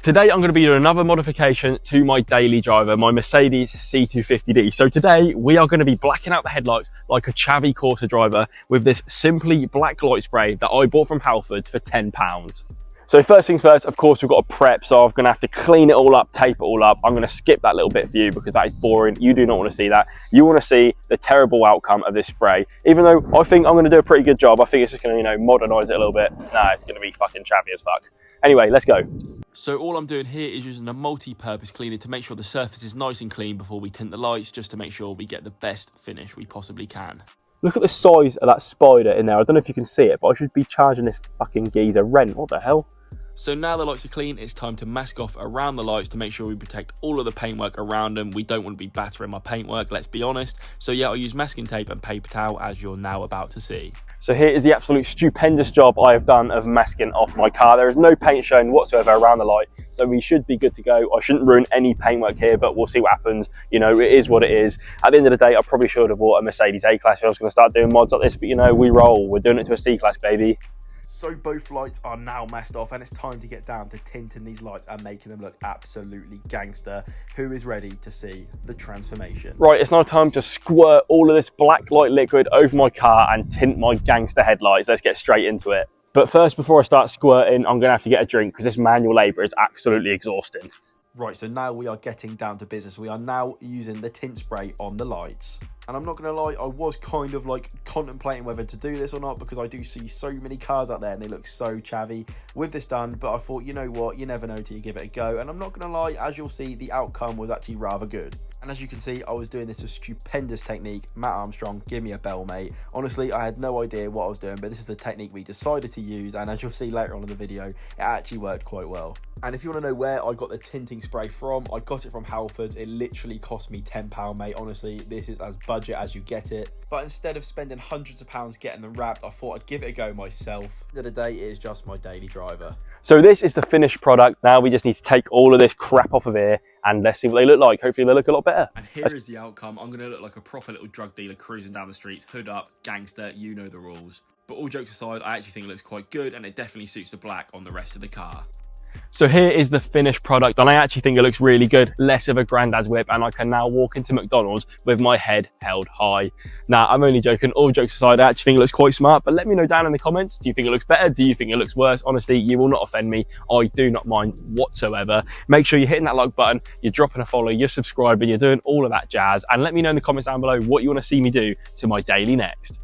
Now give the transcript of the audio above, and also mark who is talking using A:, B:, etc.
A: Today I'm going to be doing another modification to my daily driver, my Mercedes C250D. So today we are going to be blacking out the headlights like a chavvy Corsa driver with this Simply Black light spray that I bought from Halfords for £10. So first things first, of course, we've got to prep, so I'm going to have to clean it all up, tape it all up. I'm going to skip that little bit for you because that is boring. You do not want to see that. You want to see the terrible outcome of this spray. Even though I think I'm going to do a pretty good job, I think it's just going to, modernise it a little bit. Nah, it's going to be fucking chavvy as fuck. Anyway, let's go. So all I'm doing here is using a multi-purpose cleaner to make sure the surface is nice and clean before we tint the lights, just to make sure we get the best finish we possibly can. Look at the size of that spider in there. I don't know if you can see it, but I should be charging this fucking geezer rent. What the hell? So now the lights are clean, it's time to mask off around the lights to make sure we protect all of the paintwork around them. We don't want to be battering my paintwork, let's be honest. So yeah, I'll use masking tape and paper towel, as you're now about to see. So here is the absolute stupendous job I have done of masking off my car. There is no paint shown whatsoever around the light, so we should be good to go. I shouldn't ruin any paintwork here, but we'll see what happens. It is what it is. At the end of the day, I probably should have bought a Mercedes A-Class if I was going to start doing mods like this, but we roll. We're doing it to a C-Class, baby. So both lights are now masked off, and it's time to get down to tinting these lights and making them look absolutely gangster. Who is ready to see the transformation? Right, it's now time to squirt all of this black light liquid over my car and tint my gangster headlights. Let's get straight into it. But first, before I start squirting, I'm going to have to get a drink because this manual labour is absolutely exhausting. Right, so now we are getting down to business. We are now using the tint spray on the lights. And I'm not going to lie, I was kind of contemplating whether to do this or not, because I do see so many cars out there and they look so chavvy with this done. But I thought, you know what, you never know till you give it a go. And I'm not going to lie, as you'll see, the outcome was actually rather good. And as you can see, I was doing this with stupendous technique. Matt Armstrong, give me a bell, mate. Honestly, I had no idea what I was doing, but this is the technique we decided to use. And as you'll see later on in the video, it actually worked quite well. And if you want to know where I got the tinting spray from, I got it from Halfords. It literally cost me £10, mate. Honestly, this is as budget as you get it. But instead of spending hundreds of pounds getting them wrapped, I thought I'd give it a go myself. At the end of the day, it is just my daily driver. So this is the finished product. Now we just need to take all of this crap off of here and let's see what they look like. Hopefully they look a lot better. And here is the outcome. I'm going to look like a proper little drug dealer cruising down the streets, hood up, gangster, you know the rules. But all jokes aside, I actually think it looks quite good, and it definitely suits the black on the rest of the car. So here is the finished product, and I actually think it looks really good, less of a granddad's whip, and I can now walk into McDonald's with my head held high. Now, I'm only joking. All jokes aside, I actually think it looks quite smart, but let me know down in the comments, do you think it looks better? Do you think it looks worse? Honestly, you will not offend me. I do not mind whatsoever. Make sure you're hitting that like button, you're dropping a follow, you're subscribing, you're doing all of that jazz, and let me know in the comments down below what you want to see me do to my daily next.